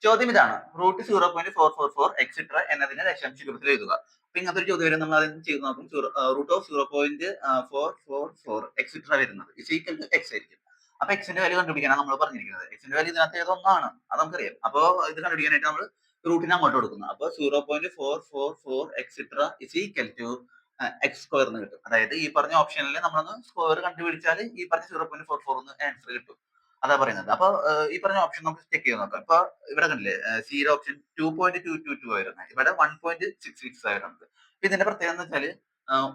ചോദ്യം ഇതാണ്. √0.444 എക്സെട്ര എന്നതിനെ ദശാംശ രൂപത്തിൽ എഴുതുക. അപ്പൊ ഇങ്ങനത്തെ ഒരു ചോദ്യം വരും. നമ്മൾ അതൊന്ന് ചെയ്ത് നോക്കും. √0.444 എക്സെട്ര വരുന്നത് ഈക്വൽ ടു എക്സ് ആയിരിക്കും. അപ്പൊ എക്സിന്റെ വാല്യൂ കണ്ടുപിടിക്കാനാണ് നമ്മൾ പറഞ്ഞിരിക്കുന്നത്. എക്സിന്റെ വാല്യൂ ഇതിനകത്ത് ഏതൊന്നാണ്, അത് നമുക്കറിയാം. അപ്പൊ ഇത് കണ്ടുപിടിക്കാനായിട്ട് നമ്മൾ റൂട്ടിനെ അങ്ങോട്ട് കൊടുക്കുന്നു. അപ്പൊ 0.444 etcetera equal to x square എന്ന് കിട്ടും. അതായത് ഈ പറഞ്ഞ ഓപ്ഷനിൽ നമ്മളൊന്ന് സ്ക്വയർ കണ്ടുപിടിച്ചാൽ ഈ പറഞ്ഞ 0.44 എന്ന് ആൻസർ കിട്ടും. അതാ പറയുന്നത്. അപ്പൊ ഈ പറഞ്ഞ ഓപ്ഷൻ നമുക്ക് ചെക്ക് ചെയ്ത് നോക്കാം. ഇപ്പൊ ഇവിടെ കണ്ടില്ലേ, സിയുടെ ഓപ്ഷൻ 2.222 ആയിരുന്നു, ഇവിടെ 1.66 ആയിരുന്നത്. ഇതിന്റെ പ്രത്യേകത എന്ന് വെച്ചാല്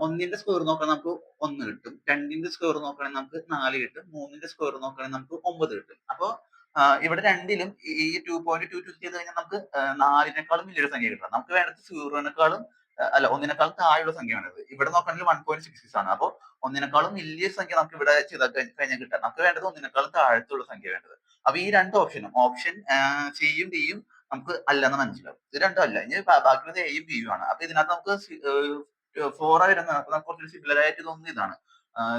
ഒന്നിന്റെ സ്ക്വയർ നോക്കുകയാണെങ്കിൽ നമുക്ക് 1 കിട്ടും, രണ്ടിന്റെ സ്ക്വയർ നോക്കുകയാണെങ്കിൽ നമുക്ക് 4 കിട്ടും, മൂന്നിന്റെ സ്ക്വയർ നോക്കുകയാണെങ്കിൽ നമുക്ക് 9 കിട്ടും. അപ്പൊ ഇവിടെ രണ്ടിലും ഈ 2.22 ചെയ്ത് കഴിഞ്ഞാൽ നമുക്ക് 4-നേക്കാളും വലിയൊരു സംഖ്യ കിട്ടണം. നമുക്ക് വേണ്ടത് 0-നേക്കാളും അല്ല, 1-നേക്കാളും താഴെയുള്ള സംഖ്യയാണിത്. ഇവിടെ നോക്കുകയാണെങ്കിൽ 1.66 ആണ്. അപ്പൊ 1-നേക്കാളും വലിയ സംഖ്യ നമുക്ക് ഇവിടെ ചെയ്താൽ കഴിഞ്ഞാൽ കിട്ടാം. നമുക്ക് വേണ്ടത് 1-നേക്കാളും താഴത്തുള്ള സംഖ്യ വേണ്ടത്. അപ്പൊ ഈ രണ്ട് ഓപ്ഷനും, ഓപ്ഷൻ സിയും ഡിയും നമുക്ക് അല്ലെന്ന് മനസ്സിലാവും. ഇത് രണ്ടും അല്ല. ഇനി ബാക്കിയുള്ളത് എയും ബിയും ആണ്. അപ്പൊ ഇതിനകത്ത് നമുക്ക് 4 വരുന്നത്. അപ്പൊ നമുക്ക് കുറച്ച് സിമിലർ ആയിട്ട് തോന്നുന്നത് ഇതാണ്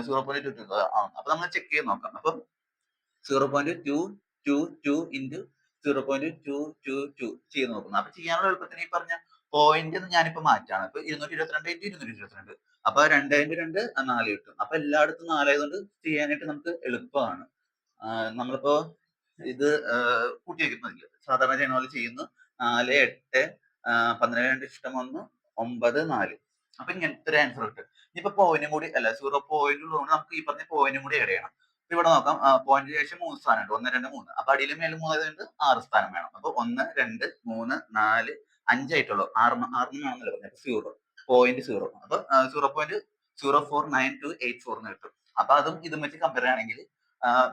0.22. അപ്പൊ നമ്മൾ ചെക്ക് ചെയ്ത് നോക്കാം. അപ്പൊ 0.222 ഇൻറ്റു 0.222 ചെയ്ത് നോക്കുന്നു. അപ്പൊ ചെയ്യാനുള്ള എളുപ്പത്തിന് ഈ പറഞ്ഞ പോയിന്റ് ഞാനിപ്പോ മാറ്റാണ്. ഇപ്പൊ 222 ഇൻറ്റു 222. അപ്പൊ 2 ഇൻറ്റു 2 4 കിട്ടും. അപ്പൊ എല്ലായിടത്തും 4 ആയതുകൊണ്ട് ചെയ്യാനായിട്ട് നമുക്ക് എളുപ്പമാണ്. നമ്മളിപ്പോ ഇത് കൂട്ടി വെക്കുന്നില്ല, സാധാരണ ചെയ്യുന്ന പോലെ ചെയ്യുന്നു. 4, 8, 12, 2 ഇഷ്ടം 1, 9, 4. അപ്പൊ ഇങ്ങനത്തെ ഒരു ആൻസർ കിട്ടും. ഇനിയിപ്പോ പോയിന്റും കൂടി അല്ല, 0 പോയിന്റ് ഉള്ളതുകൊണ്ട് നമുക്ക് ഈ പറഞ്ഞ പോയിന്റും കൂടി ആഡ് ചെയ്യണം. ഇവിടെ നോക്കാം, പോയിന്റിന് ശേഷം 3 സ്ഥാനമുണ്ട്, 1, 2, 3. അപ്പൊ അടിയിലും മേലും 3 ആയതുകൊണ്ട് 6 സ്ഥാനം വേണം. അപ്പൊ 1, 2, 3, 4, 5 ആയിട്ടുള്ളൂ. 6 വേണമെന്നല്ല പറഞ്ഞത്, 0.0. അപ്പൊ 0.049284 എന്ന് കിട്ടും. അപ്പൊ അതും ഇതും വെച്ച് കമ്പയർ ആണെങ്കിൽ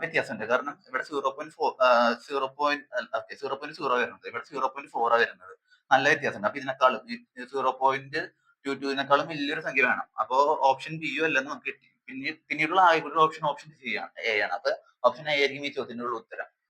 വ്യത്യാസമുണ്ട്. കാരണം ഇവിടെ 0.0 വരുന്നത്, ഇവിടെ 0.4 വരുന്നത്. നല്ല വ്യത്യാസമുണ്ട്. അപ്പൊ ഇതിനേക്കാളും 0.22 വലിയൊരു സംഖ്യ വേണം. അപ്പോ ഓപ്ഷൻ ബിയോ അല്ലെന്ന് നമുക്ക് കിട്ടി. പിന്നീടുള്ള ആകെയുള്ള ഓപ്ഷൻ സി ആണ്, എ ആണ്. അപ്പൊ ഓപ്ഷൻ എ ആയിരിക്കും ഈ ചോദ്യത്തിനുള്ള ഉത്തരം.